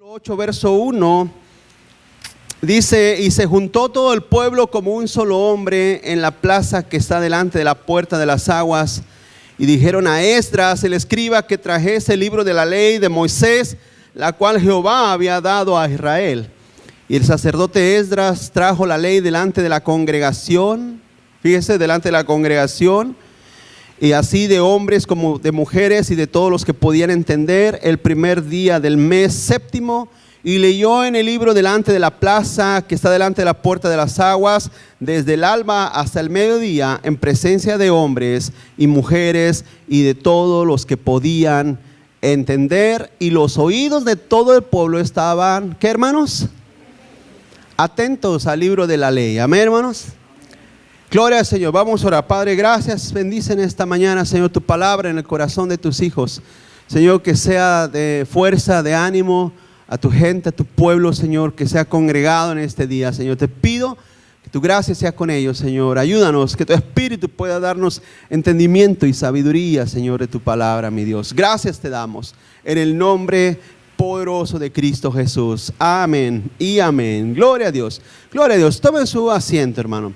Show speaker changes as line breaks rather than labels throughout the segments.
8, verso 1, dice: y se juntó todo el pueblo como un solo hombre en la plaza que está delante de la puerta de las aguas, y dijeron a Esdras el escriba que trajese el libro de la ley de Moisés, la cual Jehová había dado a Israel. Y el sacerdote Esdras trajo la ley delante de la congregación, fíjese, delante de la congregación, y así de hombres como de mujeres y de todos los que podían entender, el primer día del mes séptimo, y leyó en el libro delante de la plaza que está delante de la puerta de las aguas, desde el alba hasta el mediodía, en presencia de hombres y mujeres y de todos los que podían entender, y los oídos de todo el pueblo estaban, ¿qué, hermanos? Atentos al libro de la ley. Amén, hermanos. Gloria al Señor. Vamos a orar. Padre, gracias. Bendice en esta mañana, Señor, tu palabra en el corazón de tus hijos. Señor, que sea de fuerza, de ánimo a tu gente, a tu pueblo, Señor, que sea congregado en este día. Señor, te pido que tu gracia sea con ellos, Señor. Ayúdanos, que tu espíritu pueda darnos entendimiento y sabiduría, Señor, de tu palabra, mi Dios. Gracias te damos en el nombre poderoso de Cristo Jesús. Amén y amén. Gloria a Dios. Gloria a Dios. Tomen su asiento, hermano.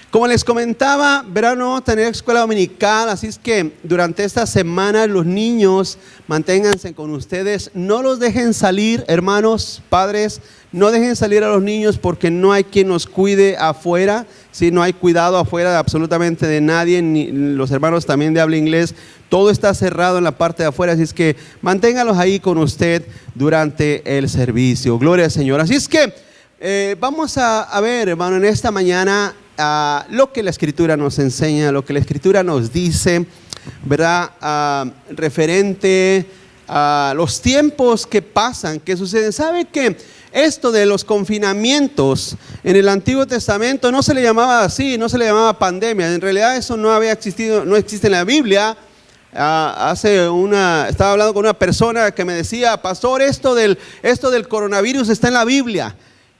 Como les comentaba, verán, no tener escuela dominical, así es que durante esta semana los niños manténganse con ustedes, no los dejen salir, hermanos, padres, no dejen salir a los niños porque no hay quien nos cuide afuera, ¿sí? No hay cuidado afuera de absolutamente de nadie, ni los hermanos también de habla inglés, todo está cerrado en la parte de afuera, así es que manténgalos ahí con usted durante el servicio. Gloria al Señor. Así es que vamos a ver, hermano, en esta mañana lo que la Escritura nos enseña, lo que la Escritura nos dice, ¿verdad? Referente a los tiempos que pasan, que suceden. ¿Sabe que esto de los confinamientos en el Antiguo Testamento no se le llamaba así, no se le llamaba pandemia? En realidad eso no había existido, no existe en la Biblia. Estaba hablando con una persona que me decía: pastor, esto del coronavirus está en la Biblia.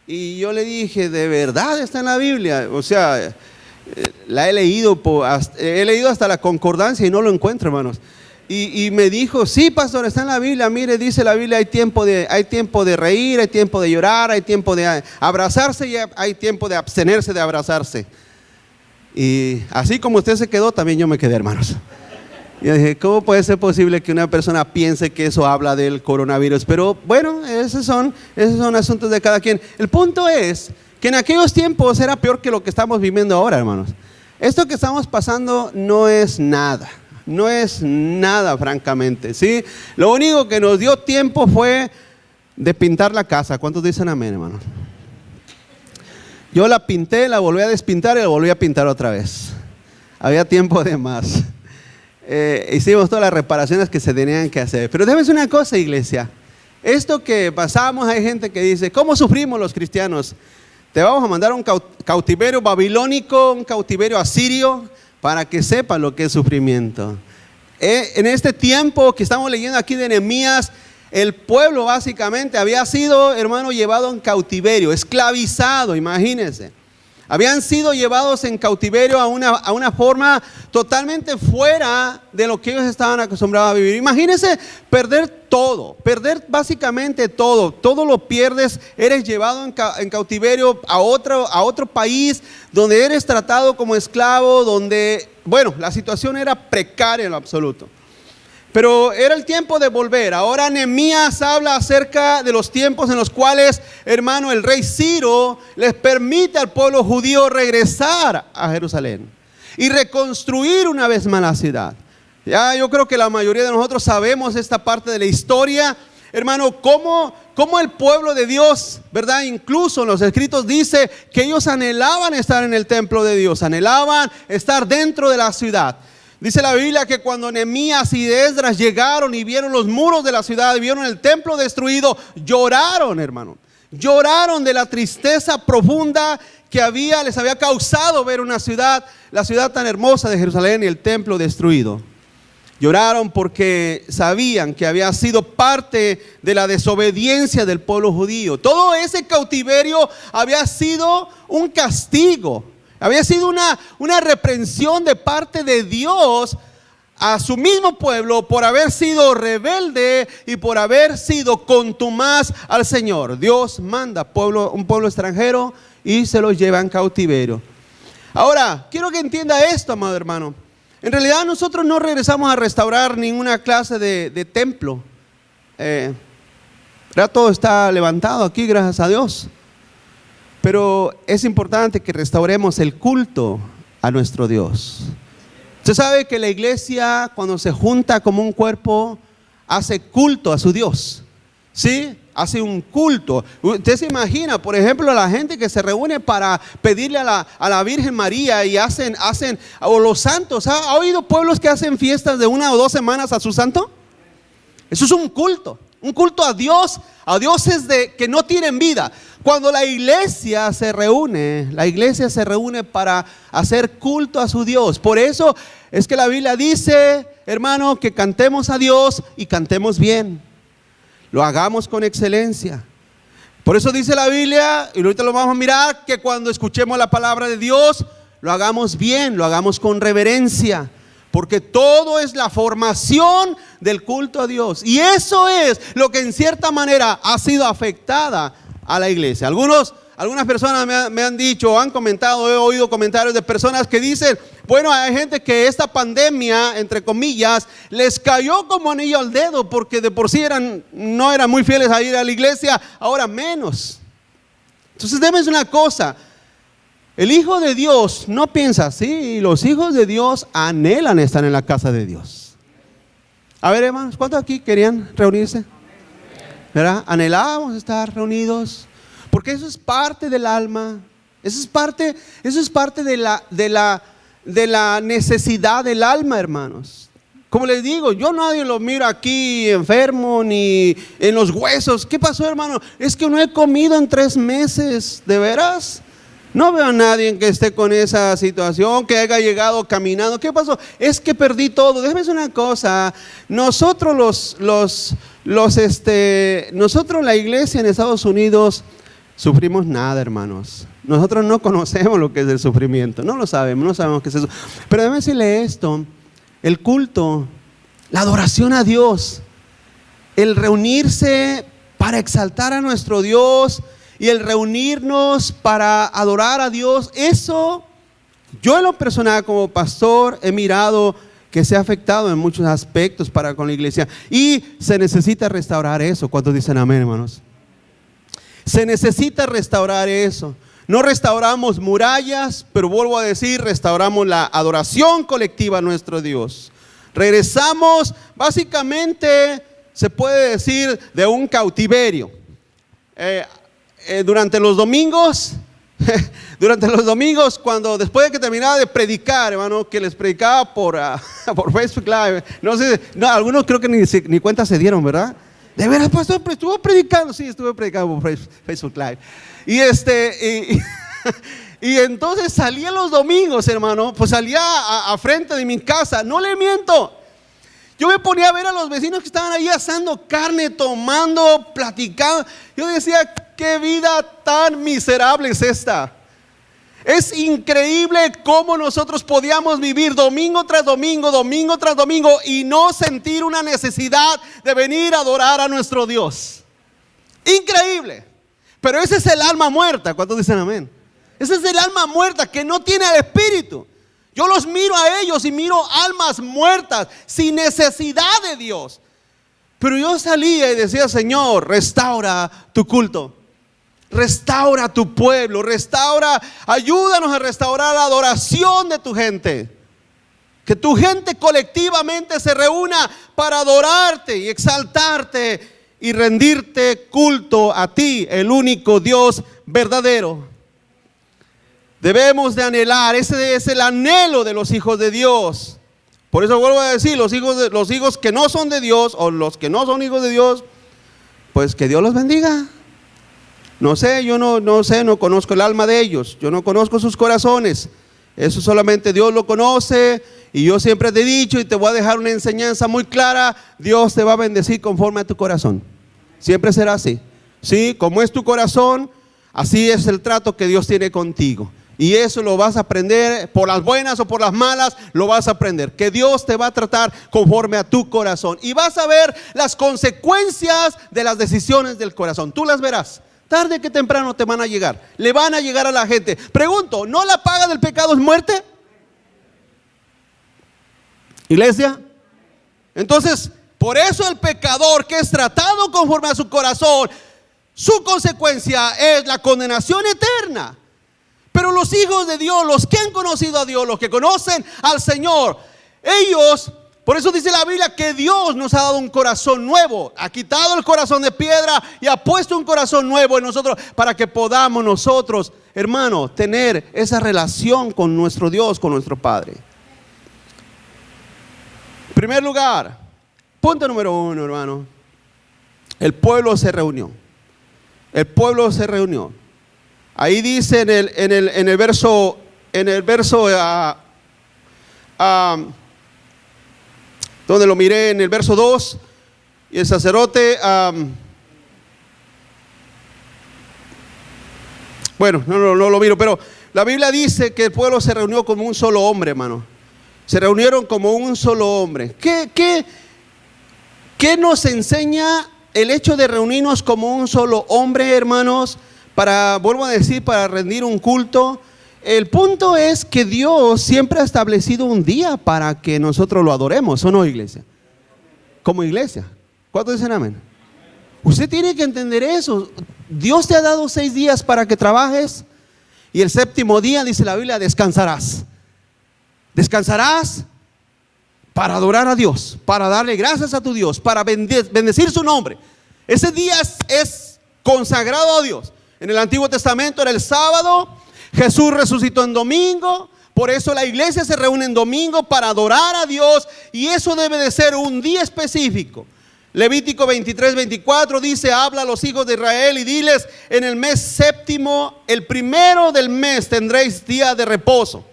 Y yo le dije: ¿de verdad está en la Biblia? O sea, la he leído hasta la concordancia y no lo encuentro, hermanos. Y me dijo: sí, pastor, está en la Biblia. Mire, dice la Biblia, hay tiempo de reír, hay tiempo de llorar, hay tiempo de abrazarse y hay tiempo de abstenerse de abrazarse. Y así como usted se quedó, también yo me quedé, hermanos. Y dije: ¿cómo puede ser posible que una persona piense que eso habla del coronavirus? Pero bueno, esos son asuntos de cada quien. El punto es que en aquellos tiempos era peor que lo que estamos viviendo ahora, hermanos. Esto que estamos pasando no es nada, francamente, ¿sí? Lo único que nos dio tiempo fue de pintar la casa. ¿Cuántos dicen amén, hermanos? Yo la pinté, la volví a despintar y la volví a pintar otra vez. Había tiempo de más. Hicimos todas las reparaciones que se tenían que hacer. Pero déjame decir una cosa, iglesia. Esto que pasamos, hay gente que dice: ¿cómo sufrimos los cristianos? Te vamos a mandar un cautiverio babilónico, un cautiverio asirio, para que sepan lo que es sufrimiento. En este tiempo que estamos leyendo aquí de Nehemías, el pueblo básicamente había sido, hermano, llevado en cautiverio, esclavizado, imagínense. Habían sido llevados en cautiverio a una forma totalmente fuera de lo que ellos estaban acostumbrados a vivir. Imagínense perder básicamente todo lo pierdes. Eres llevado en cautiverio a otro país donde eres tratado como esclavo, donde, bueno, la situación era precaria en lo absoluto. Pero era el tiempo de volver. Ahora Nehemías habla acerca de los tiempos en los cuales, hermano, el rey Ciro les permite al pueblo judío regresar a Jerusalén y reconstruir una vez más la ciudad. Ya yo creo que la mayoría de nosotros sabemos esta parte de la historia, hermano, cómo el pueblo de Dios, ¿verdad? Incluso en los escritos dice que ellos anhelaban estar en el templo de Dios, anhelaban estar dentro de la ciudad. Dice la Biblia que cuando Nehemías y Esdras llegaron y vieron los muros de la ciudad, y vieron el templo destruido, lloraron, hermano. Lloraron de la tristeza profunda que les había causado ver la ciudad tan hermosa de Jerusalén y el templo destruido. Lloraron porque sabían que había sido parte de la desobediencia del pueblo judío. Todo ese cautiverio había sido un castigo. Había sido una reprensión de parte de Dios a su mismo pueblo por haber sido rebelde y por haber sido contumaz al Señor. Dios manda un pueblo extranjero y se los lleva en cautiverio. Ahora, quiero que entienda esto, amado hermano. En realidad nosotros no regresamos a restaurar ninguna clase de templo. Ya todo está levantado aquí, gracias a Dios. Pero es importante que restauremos el culto a nuestro Dios. Usted sabe que la iglesia, cuando se junta como un cuerpo, hace culto a su Dios. ¿Sí? Hace un culto. Usted se imagina, por ejemplo, la gente que se reúne para pedirle a la Virgen María y hacen o los santos. ¿Ha oído pueblos que hacen fiestas de 1 o 2 semanas a su santo? Eso es un culto a dioses que no tienen vida. Cuando la iglesia se reúne para hacer culto a su Dios. Por eso es que la Biblia dice, hermano, que cantemos a Dios y cantemos bien. Lo hagamos con excelencia. Por eso dice la Biblia, y ahorita lo vamos a mirar, que cuando escuchemos la palabra de Dios, lo hagamos bien, lo hagamos con reverencia. Porque todo es la formación del culto a Dios. Y eso es lo que en cierta manera ha sido afectada a la iglesia. Algunas personas me han dicho, han comentado, he oído comentarios de personas que dicen, bueno, hay gente que esta pandemia, entre comillas, les cayó como anillo al dedo, porque de por sí no eran muy fieles a ir a la iglesia, ahora menos. Entonces, déjame decir una cosa. El Hijo de Dios no piensa así. Los hijos de Dios anhelan estar en la casa de Dios. A ver, hermanos, ¿cuántos aquí querían reunirse? ¿Verdad? Anhelábamos estar reunidos, porque eso es parte del alma. Eso es parte de la necesidad del alma, hermanos. Como les digo, yo nadie lo miro aquí enfermo ni en los huesos. ¿Qué pasó, hermano? Es que no he comido en 3 meses. ¿De veras? No veo a nadie que esté con esa situación, que haya llegado caminando. ¿Qué pasó? Es que perdí todo. Déjame decir una cosa. Nosotros nosotros la iglesia en Estados Unidos sufrimos nada, hermanos. Nosotros no conocemos lo que es el sufrimiento. No lo sabemos, no sabemos qué es eso. Pero déjame decirle esto. El culto, la adoración a Dios, el reunirse para exaltar a nuestro Dios y el reunirnos para adorar a Dios, eso yo en lo personal como pastor he mirado que se ha afectado en muchos aspectos para con la iglesia, y se necesita restaurar eso. ¿Cuántos dicen amén, hermanos? Se necesita restaurar eso. No restauramos murallas, pero vuelvo a decir, restauramos la adoración colectiva a nuestro Dios. Regresamos, básicamente se puede decir, de un cautiverio. Durante los domingos, cuando después de que terminaba de predicar, hermano, que les predicaba por Facebook Live, no sé, algunos creo que ni cuenta se dieron, ¿verdad? De veras, pastor, estuvo predicando. Sí, estuve predicando por Facebook Live. Y entonces salía los domingos, hermano, pues salía a frente de mi casa. No le miento. Yo me ponía a ver a los vecinos que estaban ahí asando carne, tomando, platicando. Yo decía, qué vida tan miserable es esta. Es increíble cómo nosotros podíamos vivir domingo tras domingo y no sentir una necesidad de venir a adorar a nuestro Dios. Increíble. Pero ese es el alma muerta. ¿Cuántos dicen amén? Ese es el alma muerta que no tiene el espíritu. Yo los miro a ellos y miro almas muertas sin necesidad de Dios. Pero yo salía y decía, Señor, restaura tu culto. Restaura tu pueblo, ayúdanos a restaurar la adoración de tu gente. Que tu gente colectivamente se reúna para adorarte y exaltarte y rendirte culto a ti, el único Dios verdadero. Debemos de anhelar, ese es el anhelo de los hijos de Dios. Por eso vuelvo a decir, los hijos que no son de Dios, o los que no son hijos de Dios, pues que Dios los bendiga. No sé, yo no conozco el alma de ellos, yo no conozco sus corazones, eso solamente Dios lo conoce. Y yo siempre te he dicho, y te voy a dejar una enseñanza muy clara: Dios te va a bendecir conforme a tu corazón. Siempre será así. Sí, como es tu corazón, así es el trato que Dios tiene contigo. Y eso lo vas a aprender por las buenas o por las malas, lo vas a aprender. Que Dios te va a tratar conforme a tu corazón. Y vas a ver las consecuencias de las decisiones del corazón. Tú las verás. Tarde que temprano te van a llegar. Le van a llegar a la gente. Pregunto, ¿no la paga del pecado es muerte? Iglesia. Entonces, por eso el pecador que es tratado conforme a su corazón, su consecuencia es la condenación eterna. Pero los hijos de Dios, los que han conocido a Dios, los que conocen al Señor, ellos, por eso dice la Biblia que Dios nos ha dado un corazón nuevo, ha quitado el corazón de piedra y ha puesto un corazón nuevo en nosotros para que podamos nosotros, hermano, tener esa relación con nuestro Dios, con nuestro Padre. En primer lugar, punto número 1, hermano, el pueblo se reunió. El pueblo se reunió. Ahí dice en el verso donde lo miré, en el verso 2, y el sacerdote, bueno, no lo miro, pero la Biblia dice que el pueblo se reunió como un solo hombre, hermano. Se reunieron como un solo hombre. ¿Qué nos enseña el hecho de reunirnos como un solo hombre, hermanos? Vuelvo a decir, para rendir un culto. El punto es que Dios siempre ha establecido un día para que nosotros lo adoremos, ¿o no, iglesia? Como iglesia. ¿Cuántos dicen amén? Usted tiene que entender eso. Dios te ha dado 6 días para que trabajes, y el 7º día, dice la Biblia, descansarás. Descansarás para adorar a Dios, para darle gracias a tu Dios, para bendecir su nombre. Ese día es consagrado a Dios. En el Antiguo Testamento era el sábado. Jesús resucitó en domingo. Por eso la iglesia se reúne en domingo para adorar a Dios. Y eso debe de ser un día específico. Levítico 23:24 dice: habla a los hijos de Israel y diles: en el mes 7º, el primero del mes, tendréis día de reposo.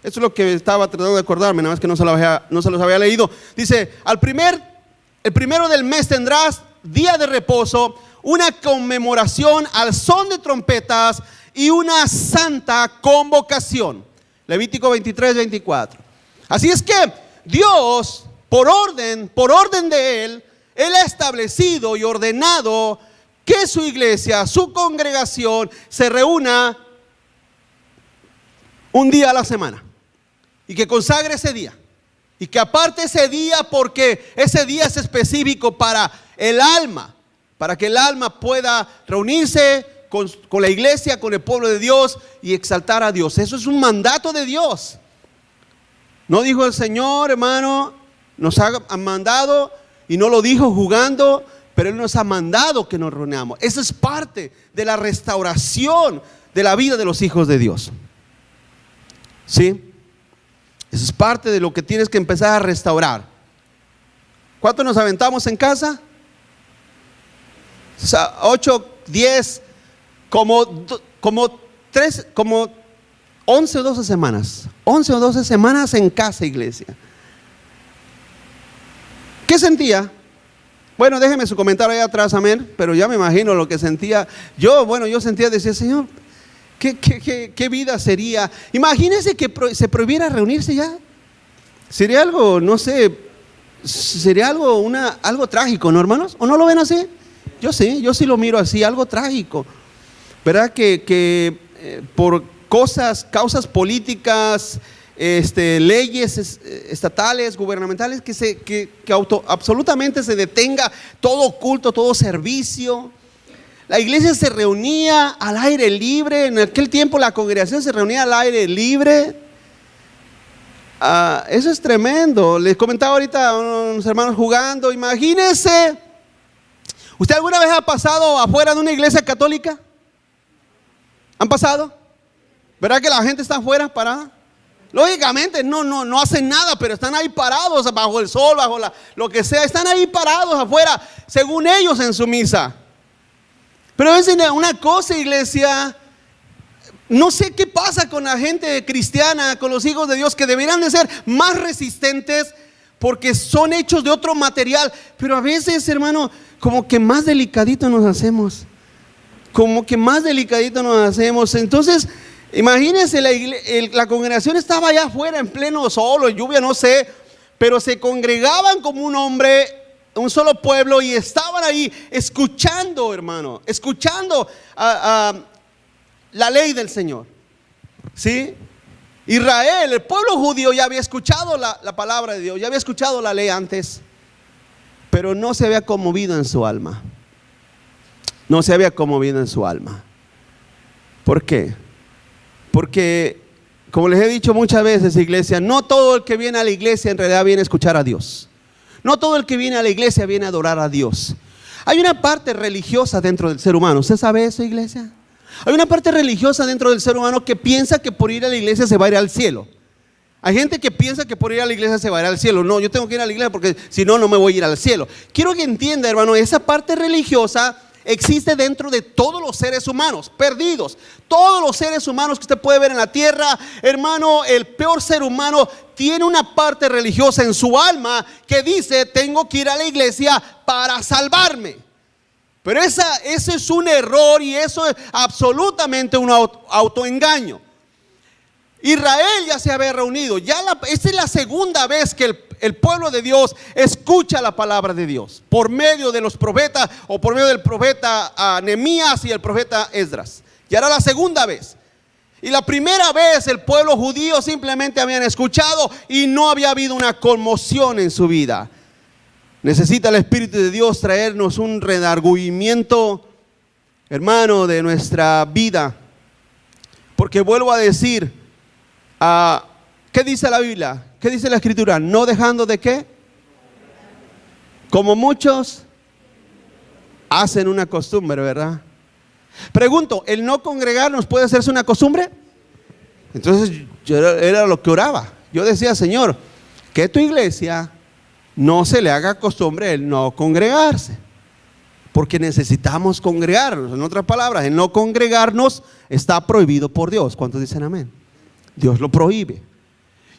Eso es lo que estaba tratando de acordarme, nada más que no se los había leído. Dice: el primero del mes tendrás día de reposo, una conmemoración al son de trompetas y una santa convocación. Levítico 23:24. Así es que Dios, por orden de Él ha establecido y ordenado que su iglesia, su congregación, se reúna un día a la semana y que consagre ese día. Y que aparte ese día, porque ese día es específico para el alma, para que el alma pueda reunirse con la iglesia, con el pueblo de Dios y exaltar a Dios. Eso es un mandato de Dios. No dijo el Señor, hermano, nos ha mandado, y no lo dijo jugando, pero Él nos ha mandado que nos reunamos. Eso es parte de la restauración de la vida de los hijos de Dios. ¿Sí? Eso es parte de lo que tienes que empezar a restaurar. ¿Cuánto nos aventamos en casa? 8, 10, como 11 o 12 semanas. 11 o 12 semanas en casa, iglesia. ¿Qué sentía? Bueno, déjeme su comentario ahí atrás, amén. Pero ya me imagino lo que sentía. Yo sentía, decía: Señor, ¿qué vida sería? Imagínense que se prohibiera reunirse ya. Sería algo, no sé, sería algo trágico, ¿no, hermanos? ¿O no lo ven así? Yo sí lo miro así, algo trágico. ¿Verdad? Que por causas políticas, leyes estatales, gubernamentales, que absolutamente se detenga todo culto, todo servicio. La iglesia se reunía al aire libre. En aquel tiempo la congregación se reunía al aire libre. Eso es tremendo. Les comentaba ahorita a unos hermanos jugando. Imagínense, ¿usted alguna vez ha pasado afuera de una iglesia católica? ¿Han pasado? ¿Verdad que la gente está afuera parada? Lógicamente no hacen nada, pero están ahí parados bajo el sol, bajo lo que sea. Están ahí parados afuera, según ellos, en su misa. Pero es una cosa, iglesia. No sé qué pasa con la gente cristiana, con los hijos de Dios, que deberían de ser más resistentes porque son hechos de otro material. Pero a veces, hermano, como que más delicadito nos hacemos. Entonces, Imagínense, la congregación estaba allá afuera en pleno sol o lluvia, no sé, pero se congregaban como un hombre, un solo pueblo, y estaban ahí escuchando, hermano, escuchando la ley del Señor. ¿Sí? Israel, el pueblo judío, ya había escuchado la palabra de Dios, ya había escuchado la ley antes, pero no se había conmovido en su alma. No se había conmovido en su alma. ¿Por qué? Porque, como les he dicho muchas veces, iglesia, no todo el que viene a la iglesia en realidad viene a escuchar a Dios. No todo el que viene a la iglesia viene a adorar a Dios. Hay una parte religiosa dentro del ser humano. ¿Usted sabe eso, iglesia? Hay una parte religiosa dentro del ser humano que piensa que por ir a la iglesia se va a ir al cielo. Hay gente que piensa que por ir a la iglesia se va a ir al cielo. No, yo tengo que ir a la iglesia porque si no, no me voy a ir al cielo. Quiero que entienda, hermano, esa parte religiosa existe dentro de todos los seres humanos, perdidos. Todos los seres humanos que usted puede ver en la tierra, hermano, el peor ser humano tiene una parte religiosa en su alma que dice, tengo que ir a la iglesia para salvarme. Pero ese es un error y eso es absolutamente un autoengaño. Israel ya se había reunido. Esta es la segunda vez que el pueblo de Dios escucha la palabra de Dios por medio de los profetas o por medio del profeta Nehemías y el profeta Esdras. Ya era la segunda vez. Y la primera vez el pueblo judío simplemente habían escuchado y no había habido una conmoción en su vida. Necesita el Espíritu de Dios traernos un redargüimiento, hermano, de nuestra vida. Porque vuelvo a decir, ¿qué dice la Biblia? ¿Qué dice la Escritura? No dejando de qué. Como muchos hacen una costumbre, ¿verdad? Pregunto, ¿el no congregarnos puede hacerse una costumbre? Entonces era lo que oraba. Yo decía, Señor, que tu iglesia no se le haga costumbre el no congregarse, porque necesitamos congregarnos. En otras palabras, el no congregarnos está prohibido por Dios. ¿Cuántos dicen amén? Dios lo prohíbe.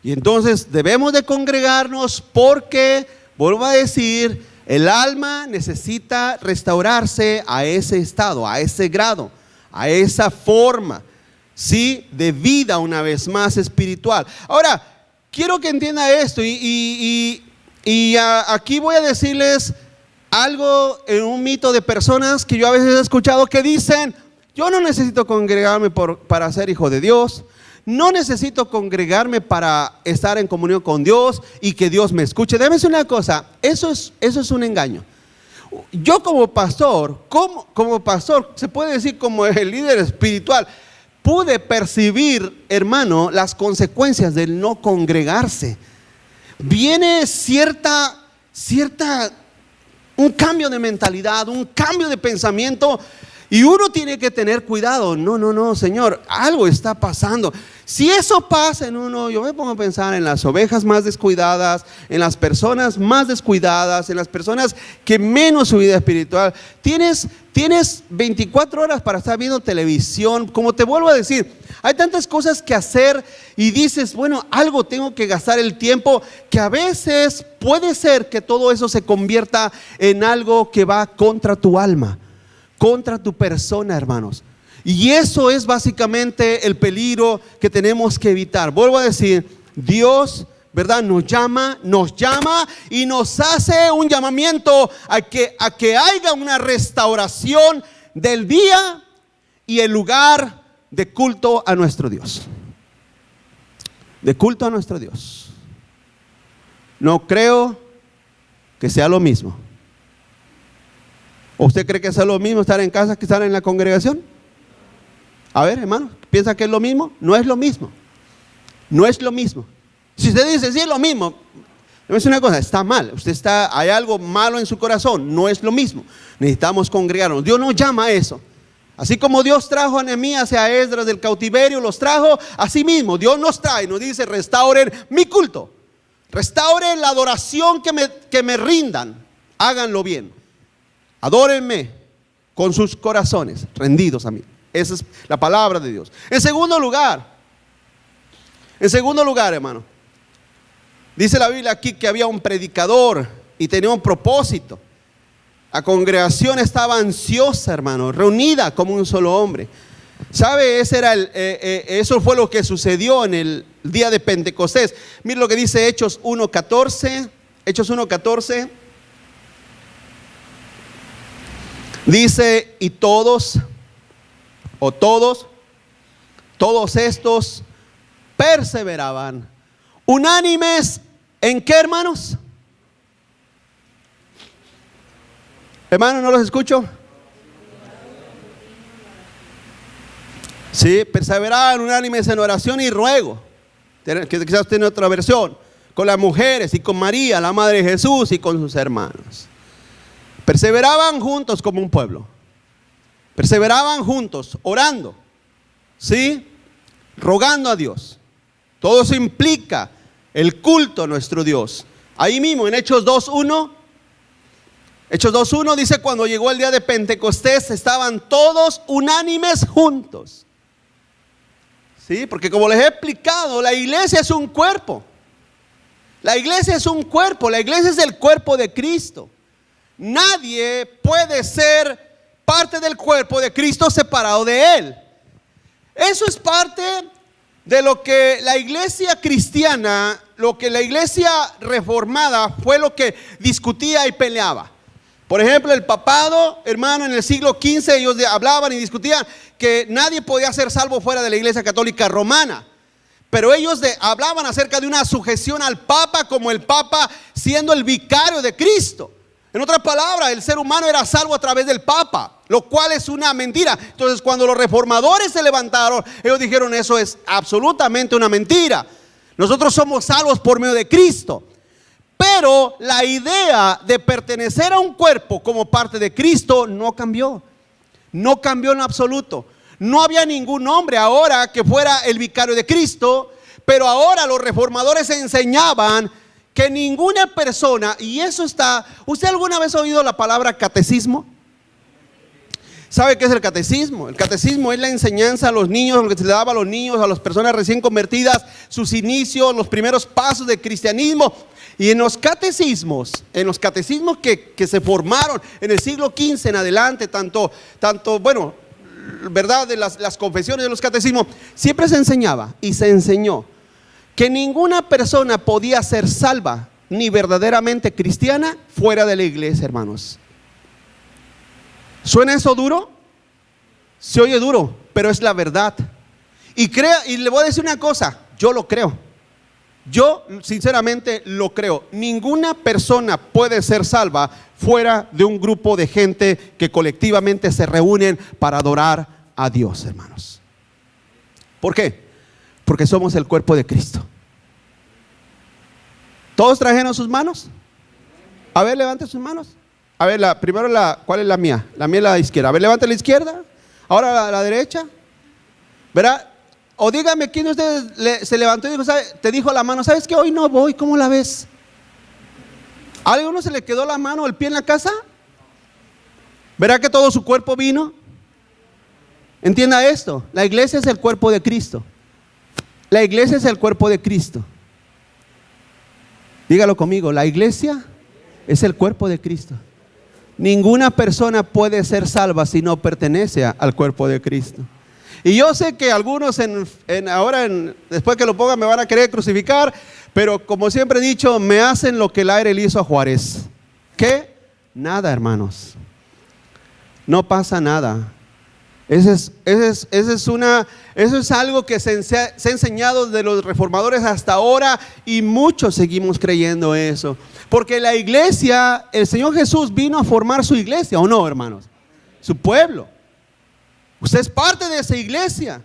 Y entonces debemos de congregarnos porque, vuelvo a decir, el alma necesita restaurarse a ese estado, a ese grado, a esa forma, ¿sí?, de vida una vez más espiritual. Ahora, quiero que entienda esto y aquí voy a decirles algo en un mito de personas que yo a veces he escuchado que dicen, yo no necesito congregarme para ser hijo de Dios, no necesito congregarme para estar en comunión con Dios y que Dios me escuche. Déjame decir una cosa, eso es un engaño. Yo como pastor, se puede decir como el líder espiritual, pude percibir, hermano, las consecuencias del no congregarse. Viene un cambio de mentalidad, un cambio de pensamiento, y uno tiene que tener cuidado. No, Señor, algo está pasando. Si eso pasa en uno, yo me pongo a pensar en las ovejas más descuidadas, en las personas más descuidadas, en las personas que menos su vida espiritual. Tienes 24 horas para estar viendo televisión. Como te vuelvo a decir, hay tantas cosas que hacer y dices, bueno, algo tengo que gastar el tiempo, que a veces puede ser que todo eso se convierta en algo que va contra tu alma, contra tu persona, hermanos. Y eso es básicamente el peligro que tenemos que evitar. Vuelvo a decir, Dios, ¿verdad?, nos llama y nos hace un llamamiento a que haya una restauración del día y el lugar de culto a nuestro Dios. De culto a nuestro Dios. No creo que sea lo mismo. ¿O usted cree que sea lo mismo estar en casa que estar en la congregación? A ver, hermano, ¿piensa que es lo mismo? No es lo mismo. No es lo mismo. Si usted dice, sí es lo mismo, no es una cosa, está mal. Hay algo malo en su corazón. No es lo mismo. Necesitamos congregarnos. Dios nos llama a eso. Así como Dios trajo a Nehemías y a Esdras del cautiverio, los trajo, así mismo Dios nos trae, nos dice, restauren mi culto. Restauren la adoración que me rindan. Háganlo bien. Adórenme con sus corazones rendidos a mí. Esa es la palabra de Dios. En segundo lugar, hermano, dice la Biblia aquí que había un predicador y tenía un propósito. La congregación estaba ansiosa, hermano, reunida como un solo hombre. ¿Sabe? Eso fue lo que sucedió en el día de Pentecostés. Mira lo que dice Hechos 1:14. Hechos 1:14. Dice, y todos estos perseveraban, unánimes, ¿en qué, hermanos? Hermanos, ¿no los escucho? Sí, perseveraban unánimes en oración y ruego. Quizás tiene otra versión. Con las mujeres y con María, la madre de Jesús, y con sus hermanos. Perseveraban juntos como un pueblo. Perseveraban juntos, orando. ¿Sí? Rogando a Dios. Todo eso implica el culto a nuestro Dios. Ahí mismo en Hechos 2:1. Hechos 2:1 dice, cuando llegó el día de Pentecostés estaban todos unánimes juntos. ¿Sí? Porque como les he explicado, la iglesia es un cuerpo. La iglesia es un cuerpo. La iglesia es el cuerpo de Cristo. Nadie puede ser parte del cuerpo de Cristo separado de Él. Eso es parte de lo que la iglesia cristiana, lo que la iglesia reformada fue lo que discutía y peleaba. Por ejemplo, el papado, hermano, en el siglo XV ellos hablaban y discutían que nadie podía ser salvo fuera de la iglesia católica romana. Pero ellos hablaban acerca de una sujeción al Papa, como el Papa siendo el vicario de Cristo. En otras palabras, el ser humano era salvo a través del Papa, lo cual es una mentira. Entonces, cuando los reformadores se levantaron, ellos dijeron, eso es absolutamente una mentira. Nosotros somos salvos por medio de Cristo. Pero la idea de pertenecer a un cuerpo como parte de Cristo no cambió. No cambió en absoluto. No había ningún hombre ahora que fuera el vicario de Cristo, pero ahora los reformadores enseñaban que ninguna persona, y eso está, ¿usted alguna vez ha oído la palabra catecismo? ¿Sabe qué es el catecismo? El catecismo es la enseñanza a los niños, lo que se le daba a los niños, a las personas recién convertidas, sus inicios, los primeros pasos del cristianismo. Y en los catecismos que se formaron en el siglo XV en adelante, tanto bueno, verdad, de las confesiones de los catecismos, siempre se enseñaba y se enseñó que ninguna persona podía ser salva ni verdaderamente cristiana fuera de la iglesia, hermanos. ¿Suena eso duro? Se oye duro, pero es la verdad. Y le voy a decir una cosa, yo lo creo. Yo sinceramente lo creo. Ninguna persona puede ser salva fuera de un grupo de gente que colectivamente se reúnen para adorar a Dios, hermanos. ¿Por qué? Porque somos el cuerpo de Cristo. ¿Todos trajeron sus manos? A ver, levanten sus manos. A ver, primero ¿cuál es la mía? La mía es la izquierda. A ver, levante la izquierda. Ahora la derecha. ¿Verdad? O dígame, ¿quién de ustedes se levantó y dijo, te dijo la mano, ¿sabes qué? Hoy no voy, ¿cómo la ves? ¿A alguno se le quedó la mano o el pie en la casa? ¿Verá que todo su cuerpo vino? Entienda esto, la iglesia es el cuerpo de Cristo. La iglesia es el cuerpo de Cristo. Dígalo conmigo, la iglesia es el cuerpo de Cristo. Ninguna persona puede ser salva si no pertenece al cuerpo de Cristo. Y yo sé que algunos después que lo pongan me van a querer crucificar, pero como siempre he dicho, me hacen lo que el aire le hizo a Juárez. ¿Qué? Nada, hermanos. No pasa nada. Eso es algo que se ha enseñado de los reformadores hasta ahora, y muchos seguimos creyendo eso. Porque la iglesia, el Señor Jesús vino a formar su iglesia, ¿o no, hermanos? Su pueblo. Usted es parte de esa iglesia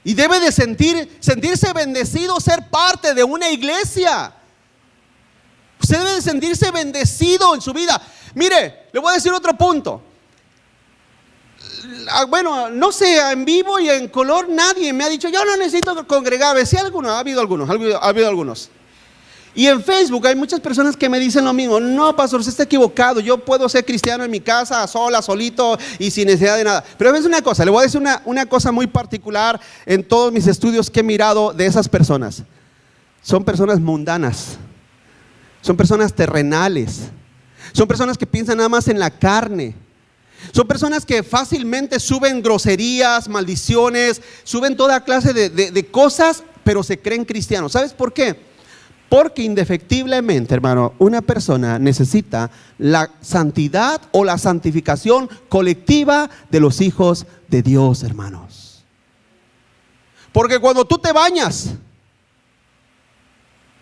y debe de sentirse bendecido ser parte de una iglesia. Usted debe de sentirse bendecido en su vida. Mire, le voy a decir otro punto. Bueno, no sé, en vivo y en color nadie me ha dicho, yo no necesito congregarme. Sí, ha habido algunos. Y en Facebook hay muchas personas que me dicen lo mismo. No, pastor, usted está equivocado. Yo puedo ser cristiano en mi casa, solito y sin necesidad de nada. Pero es una cosa, le voy a decir una cosa muy particular en todos mis estudios que he mirado de esas personas. Son personas mundanas. Son personas terrenales. Son personas que piensan nada más en la carne. Son personas que fácilmente suben groserías, maldiciones, suben toda clase de cosas, pero se creen cristianos. ¿Sabes por qué? Porque indefectiblemente, hermano, una persona necesita la santidad o la santificación colectiva de los hijos de Dios, hermanos. Porque cuando tú te bañas,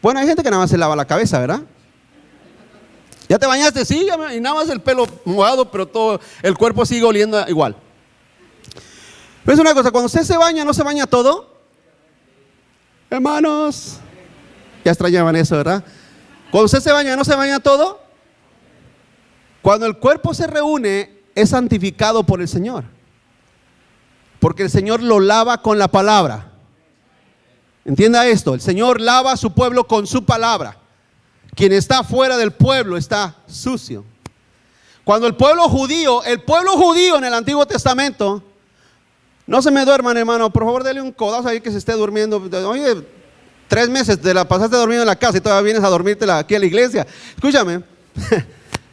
bueno, hay gente que nada más se lava la cabeza, ¿verdad? Ya te bañaste, sí, y nada más el pelo mojado, pero todo el cuerpo sigue oliendo igual. ¿Ves una cosa? Cuando usted se baña, ¿no se baña todo? Hermanos, ya extrañaban eso, ¿verdad? Cuando usted se baña, ¿no se baña todo? Cuando el cuerpo se reúne, es santificado por el Señor. Porque el Señor lo lava con la palabra. Entienda esto, el Señor lava a su pueblo con su palabra. Quien está fuera del pueblo está sucio. Cuando el pueblo judío en el Antiguo Testamento, no se me duerman, hermano, por favor denle un codazo ahí que se esté durmiendo. Oye, 3 meses te la pasaste dormido en la casa y todavía vienes a dormirte aquí a la iglesia. Escúchame,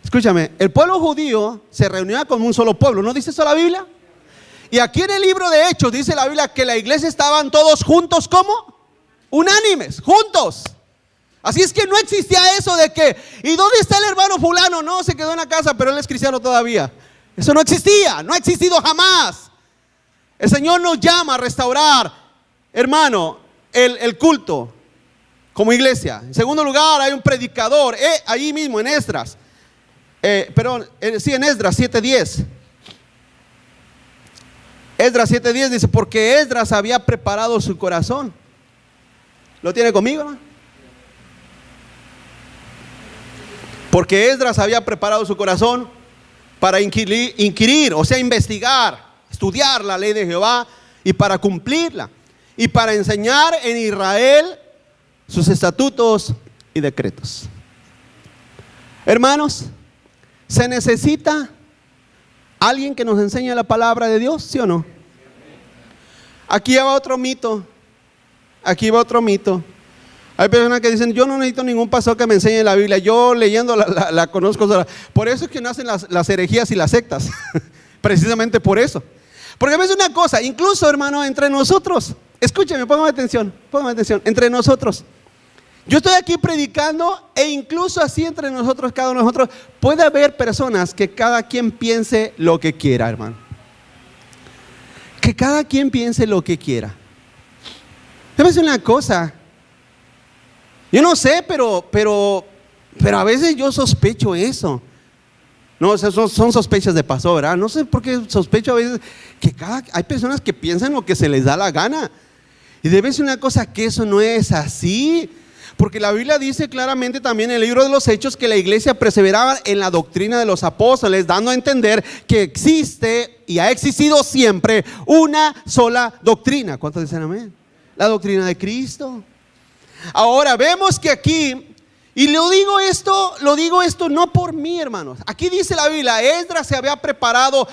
escúchame, el pueblo judío se reunía como un solo pueblo, ¿no dice eso la Biblia? Y aquí en el libro de Hechos dice la Biblia que la iglesia estaban todos juntos, ¿cómo? Unánimes, juntos. Así es que no existía eso de que, ¿y dónde está el hermano fulano? No, se quedó en la casa, pero él es cristiano todavía. Eso no existía, no ha existido jamás. El Señor nos llama a restaurar, hermano, el culto como iglesia. En segundo lugar, hay un predicador, allí mismo en Esdras. En Esdras 7:10. Esdras 7:10 dice, porque Esdras había preparado su corazón. ¿Lo tiene conmigo, hermano? Porque Esdras había preparado su corazón para inquirir, o sea, investigar, estudiar la ley de Jehová y para cumplirla y para enseñar en Israel sus estatutos y decretos. Hermanos, ¿se necesita alguien que nos enseñe la palabra de Dios, sí o no? Aquí va otro mito. Aquí va otro mito. Hay personas que dicen, yo no necesito ningún pastor que me enseñe la Biblia, yo leyendo la conozco sola. Por eso es que nacen las herejías y las sectas. Precisamente por eso. Porque ves una cosa, incluso, hermano, entre nosotros, escúcheme, póngame atención, entre nosotros. Yo estoy aquí predicando e incluso así entre nosotros, cada uno de nosotros, puede haber personas que cada quien piense lo que quiera, hermano. Que cada quien piense lo que quiera. Debe ser una cosa. Yo no sé, pero a veces yo sospecho eso. No, son sospechas de pastor, ¿verdad? No sé por qué sospecho a veces que hay personas que piensan lo que se les da la gana. Y debe ser una cosa que eso no es así. Porque la Biblia dice claramente también en el libro de los Hechos que la iglesia perseveraba en la doctrina de los apóstoles, dando a entender que existe y ha existido siempre una sola doctrina. ¿Cuántos dicen amén? La doctrina de Cristo. Ahora vemos que aquí, y lo digo esto no por mí, hermanos. Aquí dice la Biblia, Esdras se había preparado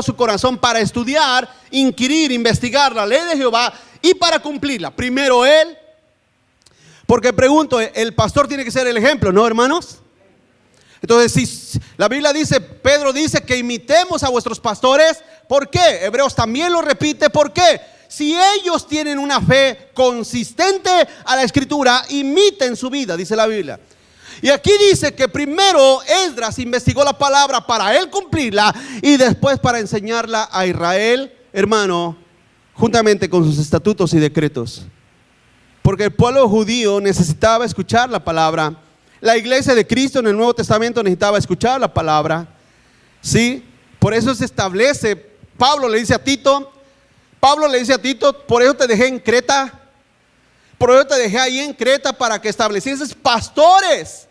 su corazón para estudiar, inquirir, investigar la ley de Jehová y para cumplirla. Primero él, porque pregunto, el pastor tiene que ser el ejemplo, ¿no, hermanos? Entonces, si la Biblia dice, Pedro dice que imitemos a vuestros pastores, ¿por qué? Hebreos también lo repite, ¿por qué? Si ellos tienen una fe consistente a la escritura, imiten su vida, dice la Biblia. Y aquí dice que primero Esdras investigó la palabra para él cumplirla y después para enseñarla a Israel, hermano, juntamente con sus estatutos y decretos. Porque el pueblo judío necesitaba escuchar la palabra. La iglesia de Cristo en el Nuevo Testamento necesitaba escuchar la palabra. ¿Sí? Por eso se establece, Pablo le dice a Tito, por eso te dejé en Creta, por eso te dejé ahí en Creta para que establecieses pastores,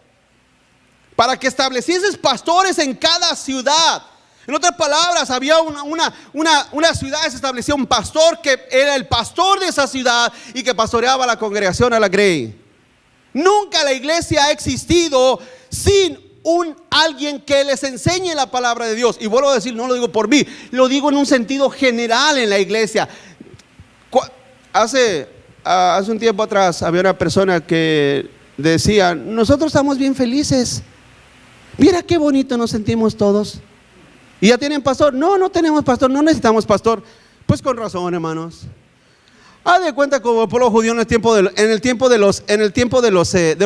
en cada ciudad. En otras palabras, había una ciudad, se establecía un pastor que era el pastor de esa ciudad y que pastoreaba la congregación a la Grey. Nunca la iglesia ha existido sin alguien que les enseñe la palabra de Dios. Y vuelvo a decir, no lo digo por mí, lo digo en un sentido general en la iglesia. Hace un tiempo atrás había una persona que decía, nosotros estamos bien felices. Mira qué bonito nos sentimos todos. ¿Y ya tienen pastor? No, no tenemos pastor, no necesitamos pastor. Pues con razón, hermanos. Haz de cuenta como el pueblo judío en el tiempo de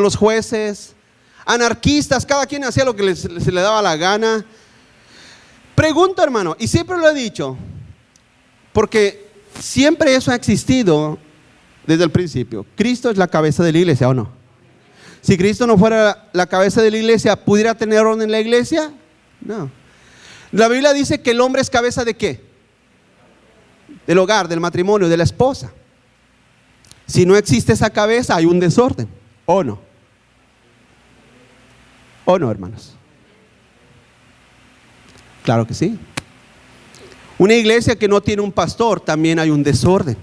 los jueces, anarquistas, cada quien hacía lo que se le daba la gana. Pregunta, hermano, y siempre lo he dicho, porque siempre eso ha existido desde el principio. ¿Cristo es la cabeza de la iglesia o no? Si Cristo no fuera la cabeza de la iglesia, ¿pudiera tener orden en la iglesia? No. La Biblia dice que el hombre es cabeza ¿de qué? Del hogar, del matrimonio, de la esposa. Si no existe esa cabeza, hay un desorden, ¿o no? ¿O no, hermanos? Claro que sí. Una iglesia que no tiene un pastor, también hay un desorden.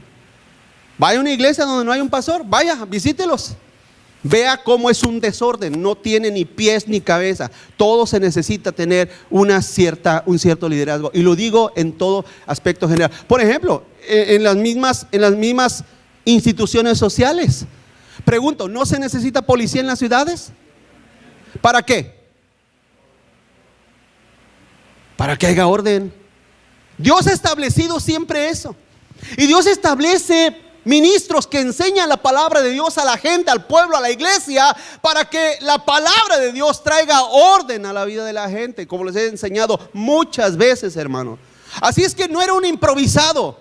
Vaya a una iglesia donde no hay un pastor, vaya, visítelos. Vea cómo es un desorden, no tiene ni pies ni cabeza. Todo se necesita tener un cierto liderazgo. Y lo digo en todo aspecto general. Por ejemplo, en las mismas instituciones sociales. Pregunto, ¿no se necesita policía en las ciudades? ¿Para qué? Para que haya orden. Dios ha establecido siempre eso. Y Dios establece ministros que enseñan la palabra de Dios a la gente, al pueblo, a la iglesia, para que la palabra de Dios traiga orden a la vida de la gente, como les he enseñado muchas veces, hermano. Así es que no era un improvisado,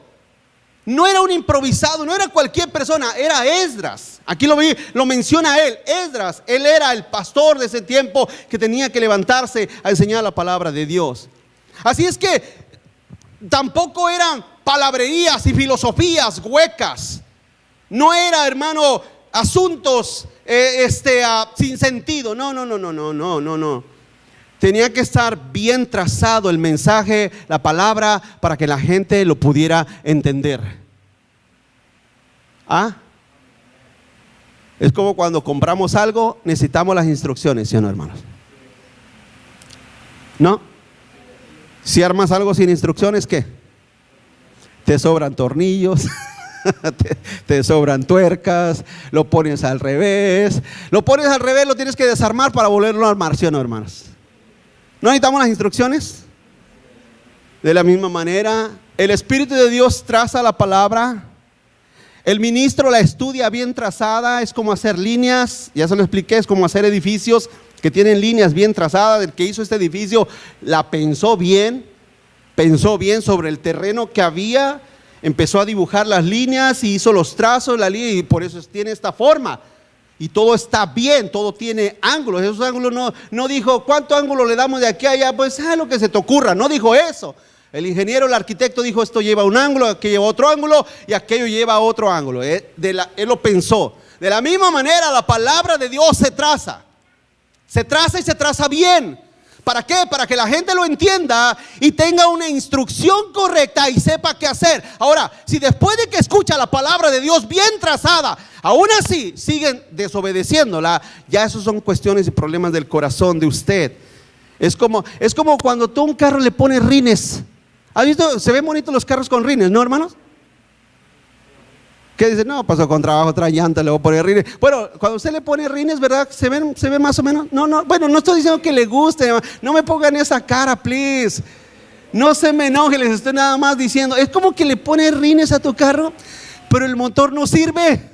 no era cualquier persona, era Esdras. Aquí lo menciona él, Esdras. Él era el pastor de ese tiempo que tenía que levantarse a enseñar la palabra de Dios. Así es que tampoco eran palabrerías y filosofías huecas. No era, hermano, asuntos sin sentido. No. Tenía que estar bien trazado el mensaje, la palabra, para que la gente lo pudiera entender. Es como cuando compramos algo, necesitamos las instrucciones, ¿sí o no, hermanos? ¿No? Si armas algo sin instrucciones, ¿qué? Te sobran tornillos, te sobran tuercas, lo pones al revés, lo tienes que desarmar para volverlo a armar, ¿sí o no, hermanos? ¿No necesitamos las instrucciones? De la misma manera, el Espíritu de Dios traza la palabra, el ministro la estudia bien trazada, es como hacer líneas, ya se lo expliqué, es como hacer edificios que tienen líneas bien trazadas. El que hizo este edificio la pensó bien sobre el terreno que había, empezó a dibujar las líneas y hizo los trazos, la línea, y por eso tiene esta forma. Y todo está bien, todo tiene ángulos. Esos ángulos no dijo, ¿cuánto ángulo le damos de aquí a allá? Pues lo que se te ocurra, no dijo eso. El ingeniero, el arquitecto dijo, esto lleva un ángulo, aquello lleva otro ángulo y aquello lleva otro ángulo. Él lo pensó. De la misma manera, la palabra de Dios se traza y se traza bien. ¿Para qué? Para que la gente lo entienda y tenga una instrucción correcta y sepa qué hacer. Ahora, si después de que escucha la palabra de Dios bien trazada, aún así siguen desobedeciéndola, ya esos son cuestiones y problemas del corazón de usted. Es como cuando tú a un carro le pones rines. ¿Has visto? Se ven bonitos los carros con rines, ¿no, hermanos? ¿Qué dice? No, pasó con trabajo, otra llanta, le voy a poner rines. Bueno, cuando usted le pone rines, ¿verdad? ¿Se ve más o menos? No, bueno, no estoy diciendo que le guste. No me pongan esa cara, please. No se me enoje, les estoy nada más diciendo. Es como que le pones rines a tu carro, pero el motor no sirve.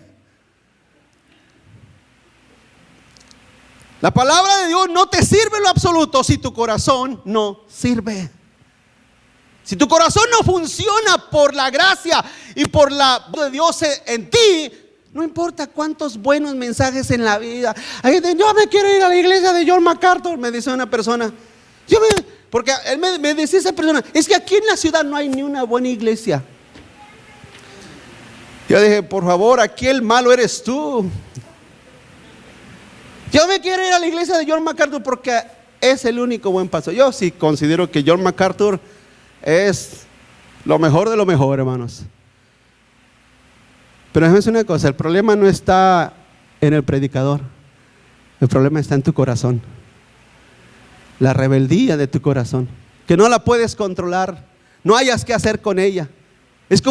La palabra de Dios no te sirve en lo absoluto si tu corazón no sirve. Si tu corazón no funciona por la gracia y por la de Dios en ti, no importa cuántos buenos mensajes en la vida. Yo me quiero ir a la iglesia de John MacArthur, me dice una persona. Porque él me decía esa persona, es que aquí en la ciudad no hay ni una buena iglesia. Yo dije, por favor, aquí el malo eres tú. Yo me quiero ir a la iglesia de John MacArthur porque es el único buen pastor. Yo sí considero que John MacArthur es lo mejor de lo mejor, hermanos. Pero déjame decir una cosa, el problema no está en el predicador, el problema está en tu corazón. La rebeldía de tu corazón, que no la puedes controlar, no hayas qué hacer con ella. Es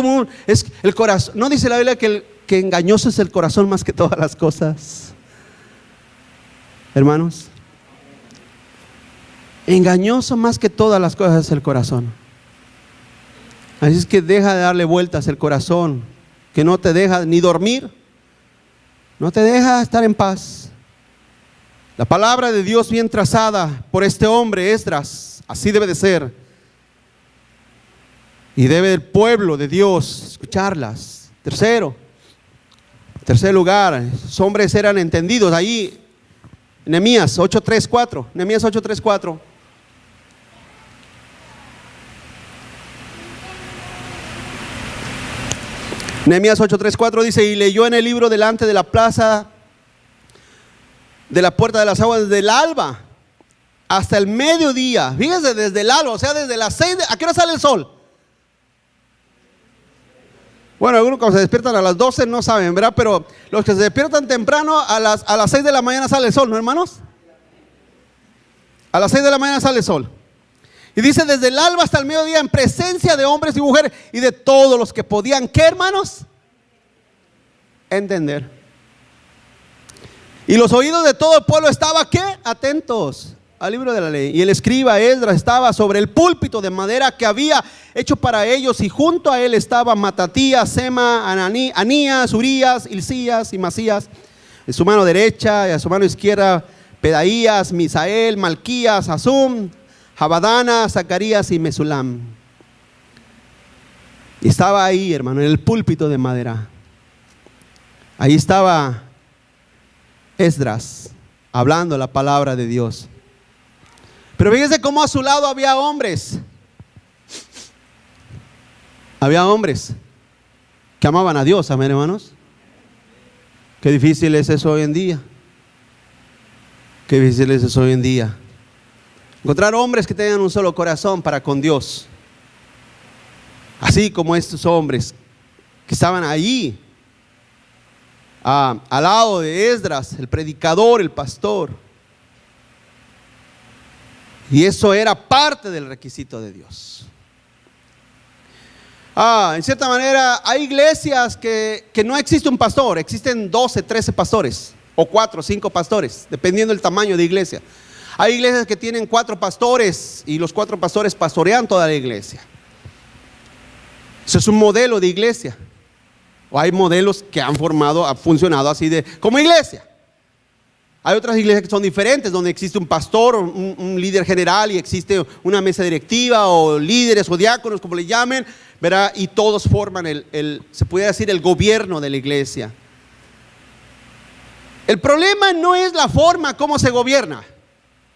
el corazón. No dice la Biblia que engañoso es el corazón más que todas las cosas. Hermanos, Engañoso más que todas las cosas es el corazón. Así es que deja de darle vueltas el corazón, que no te deja ni dormir, no te deja estar en paz. La palabra de Dios bien trazada por este hombre, Esdras, así debe de ser. Y debe el pueblo de Dios escucharlas. Tercer lugar, esos hombres eran entendidos. Ahí, Nehemías 8:3-4, Nehemías 8:3-4. Nehemías 8:3-4 dice: y leyó en el libro delante de la plaza de la puerta de las aguas desde el alba hasta el mediodía. Fíjense, desde el alba, o sea, desde las 6 ¿a qué hora sale el sol? Bueno, algunos cuando se despiertan a las 12 no saben, ¿verdad? Pero los que se despiertan temprano, a las 6 de la mañana sale el sol, ¿no, hermanos? A las 6 de la mañana sale el sol. Y dice desde el alba hasta el mediodía, en presencia de hombres y mujeres y de todos los que podían, ¿qué, hermanos? Entender. Y los oídos de todo el pueblo estaban, ¿qué? Atentos al libro de la ley. Y el escriba Esdras estaba sobre el púlpito de madera que había hecho para ellos, y junto a él estaban Matatías, Sema, Anías, Urías, Hilcías y Masías en su mano derecha, y a su mano izquierda Pedaías, Misael, Malquías, Asum, Jabadana, Zacarías y Mesulam. Y estaba ahí, hermano, en el púlpito de madera. Ahí estaba Esdras hablando la palabra de Dios. Pero fíjense cómo a su lado había hombres. Había hombres que amaban a Dios, amén, hermanos. Qué difícil es eso hoy en día. Qué difícil es eso hoy en día. Encontrar hombres que tengan un solo corazón para con Dios. Así como estos hombres que estaban allí, al lado de Esdras, el predicador, el pastor. Y eso era parte del requisito de Dios. En cierta manera, hay iglesias que no existe un pastor, existen 12, 13 pastores, o 4, 5 pastores, dependiendo del tamaño de iglesia. Hay iglesias que tienen 4 pastores y los 4 pastores pastorean toda la iglesia. Eso es un modelo de iglesia. O hay modelos que han funcionado así como iglesia. Hay otras iglesias que son diferentes, donde existe un pastor, un líder general, y existe una mesa directiva o líderes o diáconos, como le llamen, ¿verdad? Y todos forman se puede decir, el gobierno de la iglesia. El problema no es la forma como se gobierna.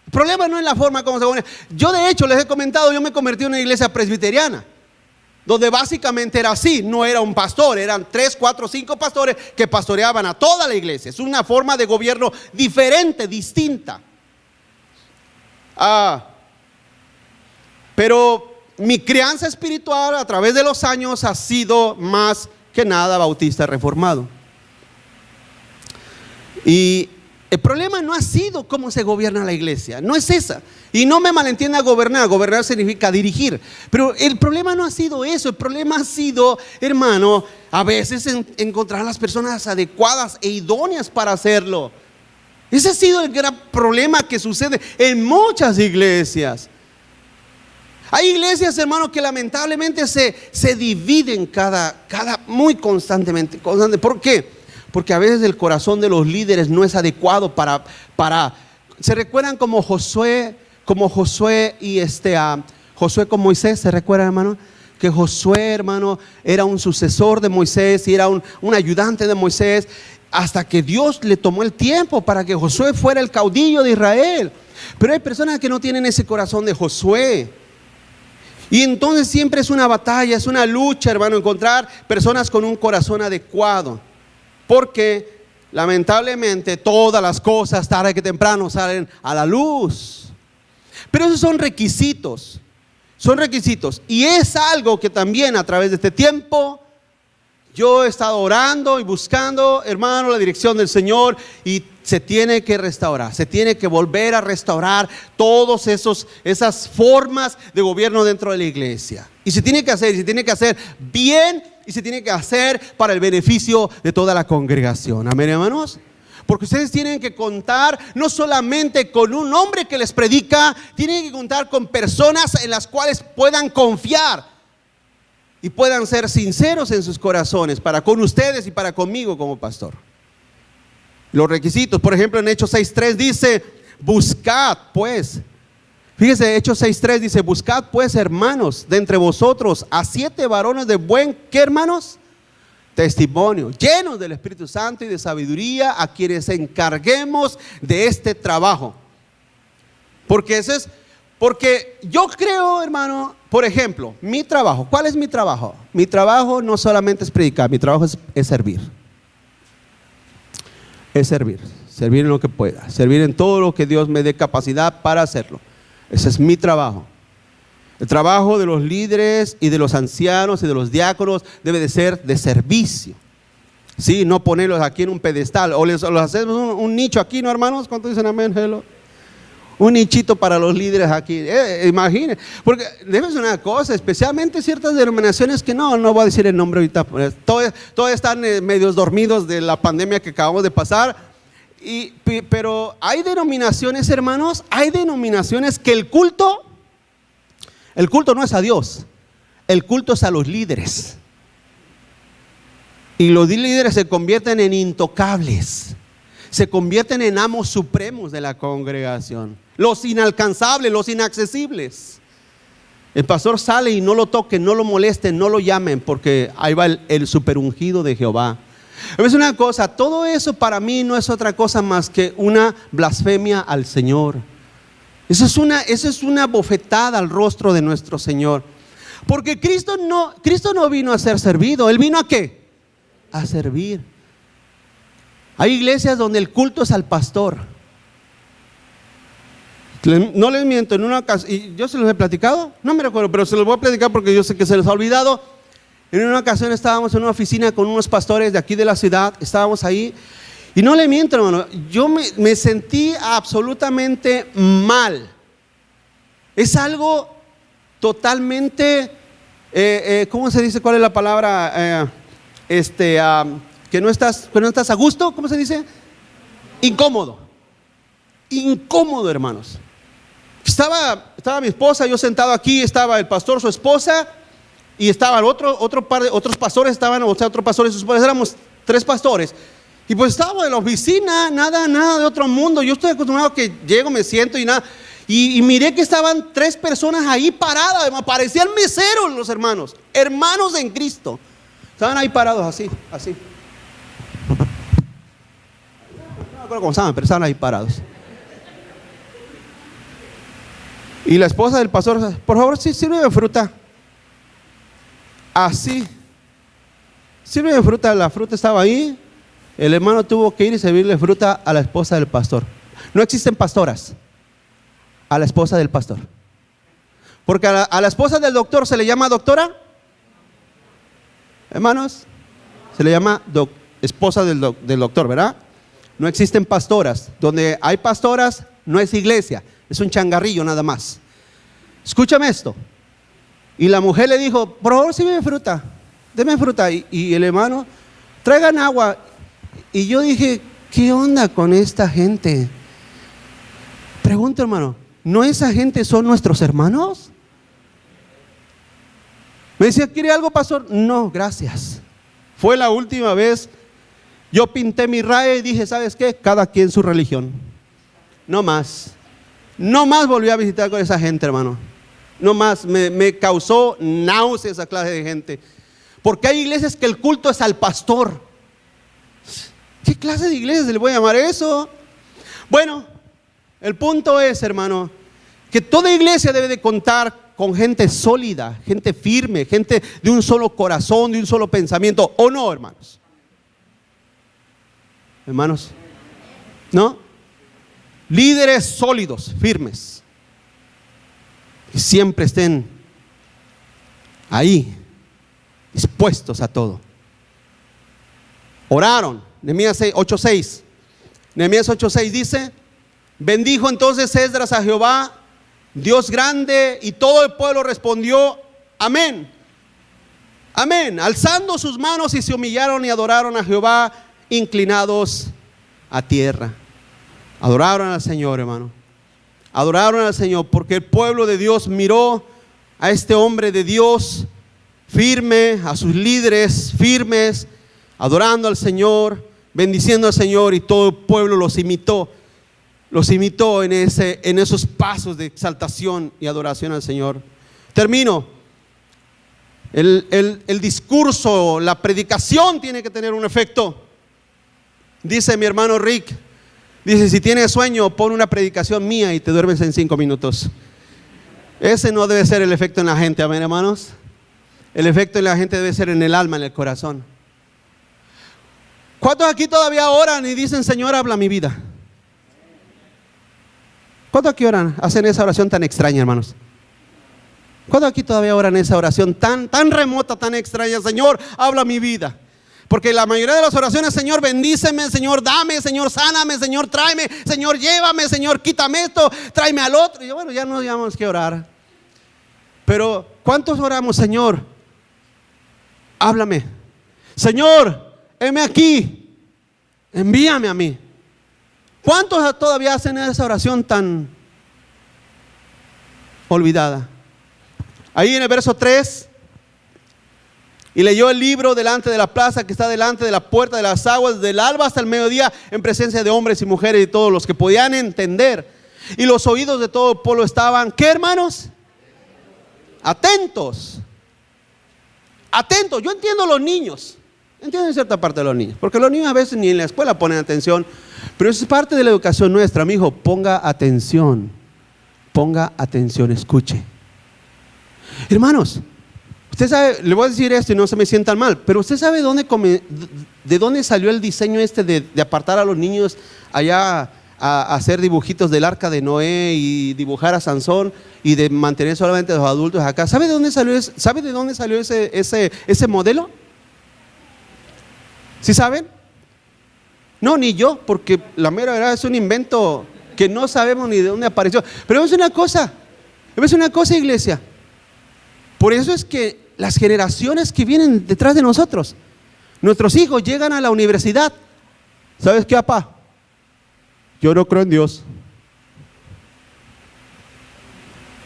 El problema no es la forma como se gobierna. Yo, de hecho, les he comentado, yo me convertí en una iglesia presbiteriana, donde básicamente era así, no era un pastor, eran 3, 4, 5 pastores que pastoreaban a toda la iglesia. Es una forma de gobierno diferente, distinta. Pero mi crianza espiritual a través de los años ha sido más que nada bautista reformado. Y el problema no ha sido cómo se gobierna la iglesia, no es esa. Y no me malentienda gobernar, gobernar significa dirigir. Pero el problema no ha sido eso, el problema ha sido, hermano, a veces encontrar las personas adecuadas e idóneas para hacerlo. Ese ha sido el gran problema que sucede en muchas iglesias. Hay iglesias, hermano, que lamentablemente se dividen muy constantemente. ¿Por qué? Porque a veces el corazón de los líderes no es adecuado para ¿se recuerdan como Josué y Josué con Moisés? ¿Se recuerdan, hermano? Que Josué, hermano, era un sucesor de Moisés y era un ayudante de Moisés, hasta que Dios le tomó el tiempo para que Josué fuera el caudillo de Israel. Pero hay personas que no tienen ese corazón de Josué. Y entonces siempre es una batalla, es una lucha, hermano, encontrar personas con un corazón adecuado. Porque lamentablemente todas las cosas tarde que temprano salen a la luz. Pero esos son requisitos. Y es algo que también a través de este tiempo yo he estado orando y buscando, hermano, la dirección del Señor, y se tiene que restaurar, se tiene que volver a restaurar todas esas formas de gobierno dentro de la iglesia. Y se tiene que hacer bien, y se tiene que hacer para el beneficio de toda la congregación. Amén, hermanos. Porque ustedes tienen que contar no solamente con un hombre que les predica, tienen que contar con personas en las cuales puedan confiar y puedan ser sinceros en sus corazones para con ustedes y para conmigo como pastor. Los requisitos, por ejemplo, en Hechos 6:3 dice: buscad pues. Fíjese, Hechos 6:3 dice: buscad pues, hermanos, de entre vosotros a 7 varones de buen, ¿qué, hermanos? Testimonio, llenos del Espíritu Santo y de sabiduría, a quienes encarguemos de este trabajo. Porque yo creo, hermano, por ejemplo, mi trabajo, ¿cuál es mi trabajo? Mi trabajo no solamente es predicar, mi trabajo es servir. Es servir en lo que pueda, servir en todo lo que Dios me dé capacidad para hacerlo. Ese es mi trabajo. El trabajo de los líderes y de los ancianos y de los diáconos debe de ser de servicio. Sí, no ponerlos aquí en un pedestal. O les hacemos un nicho aquí, ¿no, hermanos? ¿Cuántos dicen amén? Hello. Un nichito para los líderes aquí. Imaginen. Porque debe ser una cosa, especialmente ciertas denominaciones que no voy a decir el nombre ahorita. Todos están medios dormidos de la pandemia que acabamos de pasar. Pero hay denominaciones, hermanos, hay denominaciones que el culto no es a Dios, el culto es a los líderes. Y los líderes se convierten en intocables, se convierten en amos supremos de la congregación, los inalcanzables, los inaccesibles. El pastor sale y no lo toquen, no lo molesten, no lo llamen, porque ahí va el superungido de Jehová. Es una cosa, todo eso para mí no es otra cosa más que una blasfemia al Señor. Eso es una bofetada al rostro de nuestro Señor. Porque Cristo no vino a ser servido. ¿Él vino a qué? A servir. Hay iglesias donde el culto es al pastor. No les miento, en una ocasión, y yo se los he platicado, no me recuerdo, pero se los voy a platicar porque yo sé que se les ha olvidado. En una ocasión estábamos en una oficina con unos pastores de aquí de la ciudad, estábamos ahí. Y no le miento, hermano, yo me sentí absolutamente mal. Es algo totalmente, ¿cómo se dice? ¿Cuál es la palabra? Que no estás a gusto, ¿cómo se dice? Incómodo. Incómodo, hermanos. Estaba mi esposa, yo sentado aquí, estaba el pastor, su esposa, y estaba otro par de otros pastores, otro pastor y sus esposas, éramos 3 pastores. Y pues estaba en la oficina, nada de otro mundo. Yo estoy acostumbrado a que llego, me siento y nada. Y miré que estaban 3 personas ahí paradas, parecían meseros los hermanos en Cristo. Estaban ahí parados así. No me acuerdo cómo estaban, pero estaban ahí parados. Y la esposa del pastor, por favor, sí, sírveme fruta. Así. Sírveme fruta, la fruta estaba ahí. El hermano tuvo que ir y servirle fruta a la esposa del pastor. No existen pastoras. A la esposa del pastor. Porque a la esposa del doctor se le llama doctora. Hermanos, se le llama esposa del doctor, ¿verdad? No existen pastoras. Donde hay pastoras no es iglesia, es un changarrillo nada más. Escúchame esto. Y la mujer le dijo: por favor, sí, deme fruta. Y el hermano: traigan agua. Y yo dije: ¿qué onda con esta gente? Pregunto, hermano, ¿no esa gente son nuestros hermanos? Me decía: ¿quiere algo, pastor? No, gracias. Fue la última vez. Yo pinté mi raya y dije: ¿sabes qué? Cada quien su religión. No más volví a visitar con esa gente, hermano. No más, me causó náusea esa clase de gente. Porque hay iglesias que el culto es al pastor. ¿Qué clase de iglesia se le puede llamar eso? Bueno, el punto es, hermano, que toda iglesia debe de contar con gente sólida, gente firme, gente de un solo corazón, de un solo pensamiento. ¿O no, hermanos? Hermanos, ¿no? Líderes sólidos, firmes, que siempre estén ahí, dispuestos a todo. Oraron. Nehemías 8:6. Nehemías 8:6 dice: bendijo entonces Esdras a Jehová, Dios grande, y todo el pueblo respondió: amén, amén, alzando sus manos, y se humillaron y adoraron a Jehová, inclinados a tierra. Adoraron al Señor, hermano. Adoraron al Señor porque el pueblo de Dios miró a este hombre de Dios firme, a sus líderes firmes, adorando al Señor, bendiciendo al Señor, y todo el pueblo los imitó en esos pasos de exaltación y adoración al Señor. Termino. El discurso, la predicación tiene que tener un efecto. Dice mi hermano Rick, dice: si tienes sueño, pon una predicación mía y te duermes en 5 minutos. Ese no debe ser el efecto en la gente, amén, hermanos. El efecto en la gente debe ser en el alma, en el corazón. ¿Cuántos aquí todavía oran y dicen: Señor, habla mi vida? ¿Cuántos aquí oran, hacen esa oración tan extraña, hermanos? ¿Cuántos aquí todavía oran esa oración tan remota, tan extraña? Señor, habla mi vida. Porque la mayoría de las oraciones: Señor, bendíceme, Señor, dame, Señor, sáname, Señor, tráeme, Señor, llévame, Señor, quítame esto, tráeme al otro. Y bueno, ya no llamamos que orar. Pero ¿cuántos oramos? Señor, háblame. Señor, heme aquí, envíame a mí. ¿Cuántos todavía hacen esa oración tan olvidada? Ahí en el verso 3: y leyó el libro delante de la plaza que está delante de la puerta de las aguas, del alba hasta el mediodía, en presencia de hombres y mujeres y todos los que podían entender. Y los oídos de todo el pueblo estaban, ¿qué, hermanos? Atentos. Atentos. Yo entiendo los niños. Entiendo en cierta parte de los niños, porque los niños a veces ni en la escuela ponen atención. Pero eso es parte de la educación nuestra, mi hijo. Ponga atención. Ponga atención, escuche. Hermanos, usted sabe, le voy a decir esto y no se me sientan mal, pero usted sabe de dónde salió el diseño de apartar a los niños allá a hacer dibujitos del arca de Noé y dibujar a Sansón y de mantener solamente a los adultos acá. ¿Sabe de dónde salió ese modelo? ¿Sí saben? No, ni yo, porque la mera verdad es un invento que no sabemos ni de dónde apareció. Pero es una cosa, iglesia. Por eso es que las generaciones que vienen detrás de nosotros, nuestros hijos llegan a la universidad. ¿Sabes qué, papá? Yo no creo en Dios.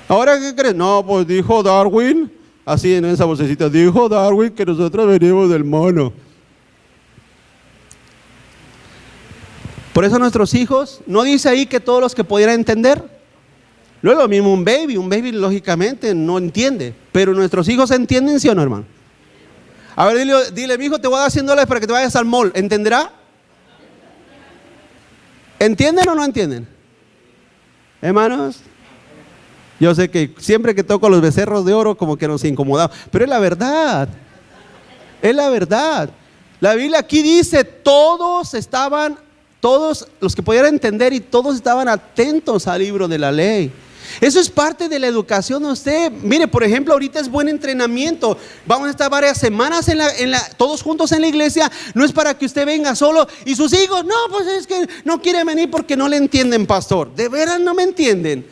¿Ahora qué crees? No, pues dijo Darwin, así en esa vocecita, dijo Darwin que nosotros venimos del mono. Por eso nuestros hijos, ¿no dice ahí que todos los que pudieran entender? No es lo mismo un baby lógicamente no entiende, pero nuestros hijos entienden, ¿sí o no, hermano? A ver, dile, mi hijo, te voy a dar $100 para que te vayas al mall, ¿entenderá? ¿Entienden o no entienden? Hermanos, yo sé que siempre que toco los becerros de oro como que nos incomodamos, pero es la verdad. Es la verdad. La Biblia aquí dice, todos los que pudieran entender y todos estaban atentos al libro de la ley. Eso es parte de la educación de usted. Mire, por ejemplo, ahorita es buen entrenamiento. Vamos a estar varias semanas todos juntos en la iglesia. No es para que usted venga solo y sus hijos, no, pues es que no quieren venir porque no le entienden, pastor. De veras no me entienden.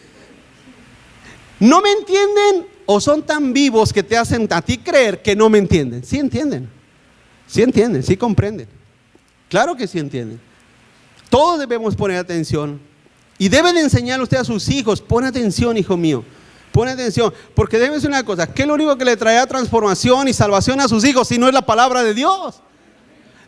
¿No me entienden o son tan vivos que te hacen a ti creer que no me entienden? Sí entienden, sí comprenden. Claro que sí entienden. Todos debemos poner atención. Y debe de enseñarle usted a sus hijos: pon atención, hijo mío, pon atención. Porque debe ser una cosa, ¿qué es lo único que le traerá transformación y salvación a sus hijos si no es la palabra de Dios?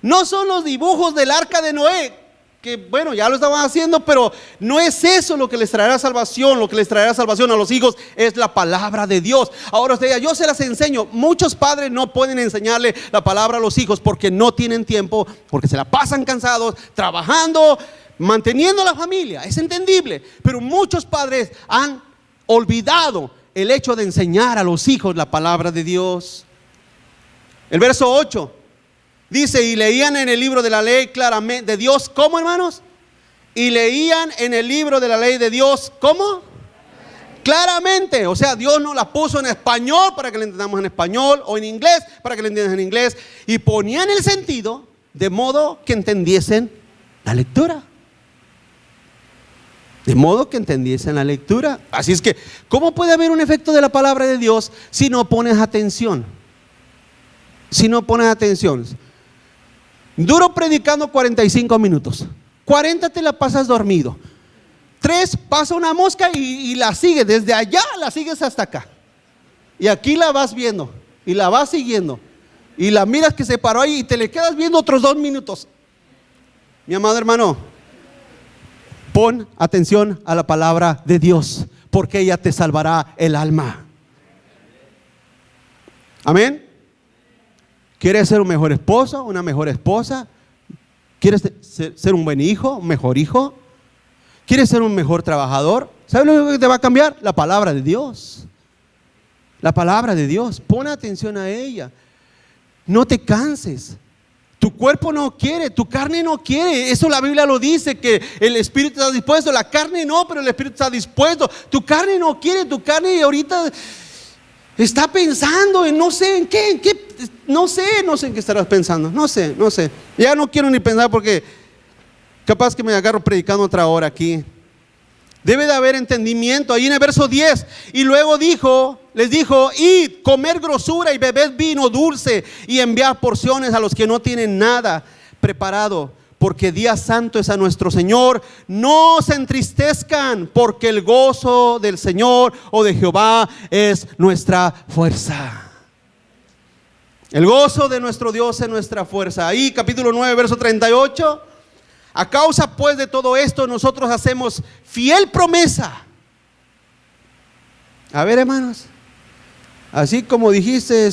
No son los dibujos del arca de Noé, que bueno, ya lo estaban haciendo, pero no es eso lo que les traerá salvación. Lo que les traerá salvación a los hijos es la palabra de Dios. Ahora usted diga, yo se las enseño. Muchos padres no pueden enseñarle la palabra a los hijos porque no tienen tiempo, porque se la pasan cansados, trabajando, manteniendo la familia. Es entendible, pero muchos padres han olvidado el hecho de enseñar a los hijos la palabra de Dios. El verso 8 dice: y leían en el libro de la ley claramente de Dios. ¿Cómo, hermanos? Y leían en el libro de la ley de Dios. ¿Cómo? Claramente. O sea, Dios nos la puso en español para que la entendamos en español, o en inglés para que la entiendan en inglés, y ponían el sentido de modo que entendiesen la lectura. De modo que entendiesen la lectura. Así es que, ¿cómo puede haber un efecto de la palabra de Dios si no pones atención? Si no pones atención. Duro predicando 45 minutos. 40 te la pasas dormido. 3 pasa una mosca y la sigues, desde allá la sigues hasta acá. Y aquí la vas viendo y la vas siguiendo. Y la miras que se paró ahí y te le quedas viendo otros 2 minutos. Mi amado hermano, pon atención a la palabra de Dios, porque ella te salvará el alma. Amén. ¿Quieres ser un mejor esposo, una mejor esposa? ¿Quieres ser un buen hijo, un mejor hijo? ¿Quieres ser un mejor trabajador? ¿Sabes lo único que te va a cambiar? La palabra de Dios. La palabra de Dios. Pon atención a ella. No te canses. Tu cuerpo no quiere, tu carne no quiere. Eso la Biblia lo dice, que el espíritu está dispuesto. La carne no, pero el espíritu está dispuesto. Tu carne no quiere, tu carne ahorita está pensando en no sé en qué, no sé en qué estarás pensando. No sé. Ya no quiero ni pensar porque capaz que me agarro predicando otra hora aquí. Debe de haber entendimiento. Ahí en el verso 10, y luego les dijo: id, comer grosura y bebed vino dulce y enviad porciones a los que no tienen nada preparado, porque día santo es a nuestro Señor. No se entristezcan, porque el gozo del Señor o de Jehová es nuestra fuerza. El gozo de nuestro Dios es nuestra fuerza. Ahí capítulo 9 verso 38. A causa pues de todo esto, nosotros hacemos fiel promesa. A ver, hermanos, así como dijiste,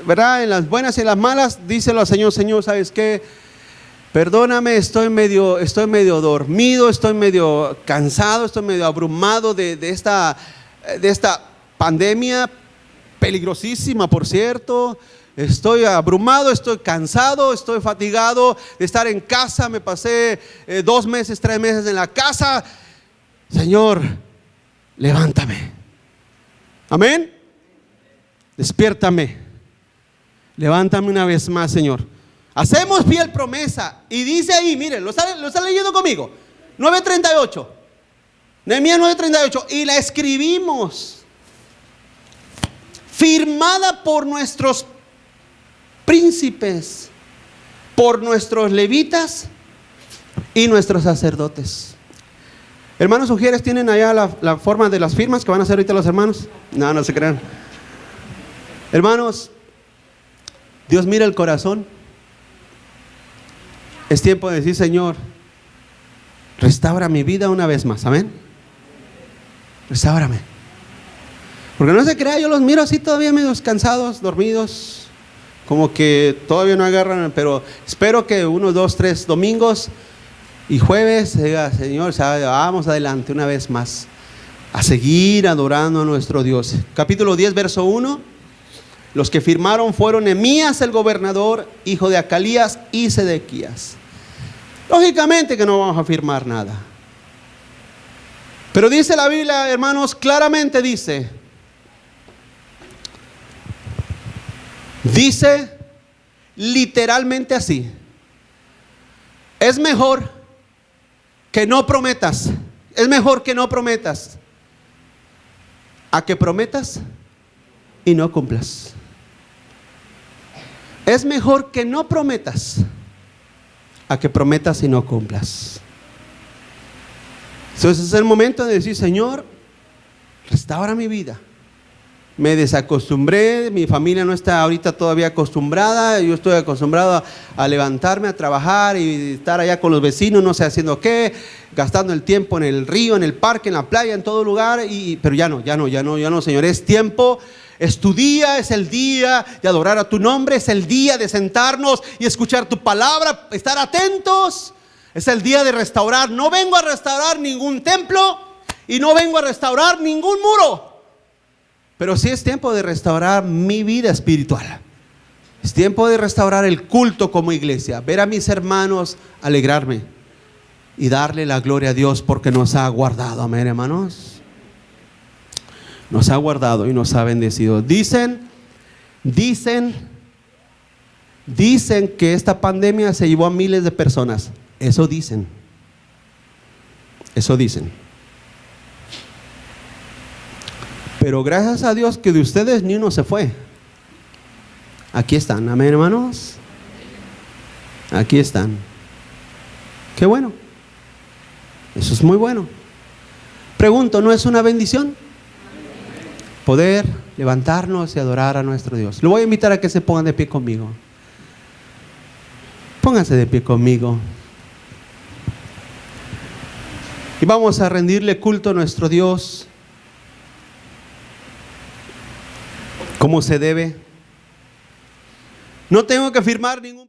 ¿verdad? En las buenas y en las malas, díselo al Señor: Señor, ¿sabes qué? Perdóname, estoy medio dormido, estoy medio cansado, estoy medio abrumado de esta pandemia peligrosísima, por cierto. Estoy abrumado, estoy cansado, estoy fatigado de estar en casa. Me pasé 2 meses, 3 meses en la casa. Señor, levántame. Amén. Despiértame. Levántame una vez más, Señor. Hacemos fiel promesa. Y dice ahí, miren, lo está leyendo conmigo. 9:38. Nehemías 9:38. Y la escribimos, firmada por nuestros príncipes, por nuestros levitas y nuestros sacerdotes. Hermanos Ujieres, ¿tienen allá la forma de las firmas que van a hacer ahorita los hermanos? No se crean. Hermanos, Dios mira el corazón. Es tiempo de decir: Señor, restaura mi vida una vez más. Amén. Restáurame. Porque no se crea, yo los miro así todavía medio cansados, dormidos, como que todavía no agarran, pero espero que 1, 2, 3 domingos y jueves diga: Señor, vamos adelante una vez más a seguir adorando a nuestro Dios. Capítulo 10 verso 1. Los que firmaron fueron Nehemías el gobernador, hijo de Acalías, y Sedequías. Lógicamente que no vamos a firmar nada, pero dice la Biblia, hermanos, claramente dice literalmente así: es mejor que no prometas. Es mejor que no prometas a que prometas y no cumplas. Es mejor que no prometas a que prometas y no cumplas. Entonces es el momento de decir: Señor, restaura mi vida. Me desacostumbré, mi familia no está ahorita todavía acostumbrada. Yo estoy acostumbrado a levantarme, a trabajar y estar allá con los vecinos, no sé haciendo qué, gastando el tiempo en el río, en el parque, en la playa, en todo lugar. Pero ya no, Señor. Es tiempo, es tu día, es el día de adorar a tu nombre, es el día de sentarnos y escuchar tu palabra, estar atentos. Es el día de restaurar. No vengo a restaurar ningún templo y no vengo a restaurar ningún muro. Pero sí es tiempo de restaurar mi vida espiritual. Es tiempo de restaurar el culto como iglesia. Ver a mis hermanos, alegrarme y darle la gloria a Dios porque nos ha guardado. Amén, hermanos. Nos ha guardado y nos ha bendecido. Dicen que esta pandemia se llevó a miles de personas. Eso dicen. Pero gracias a Dios que de ustedes ni uno se fue. Aquí están, amén, hermanos. Aquí están. Qué bueno. Eso es muy bueno. Pregunto, ¿no es una bendición? Poder levantarnos y adorar a nuestro Dios. Lo voy a invitar a que se pongan de pie conmigo. Pónganse de pie conmigo. Y vamos a rendirle culto a nuestro Dios como se debe. No tengo que firmar ningún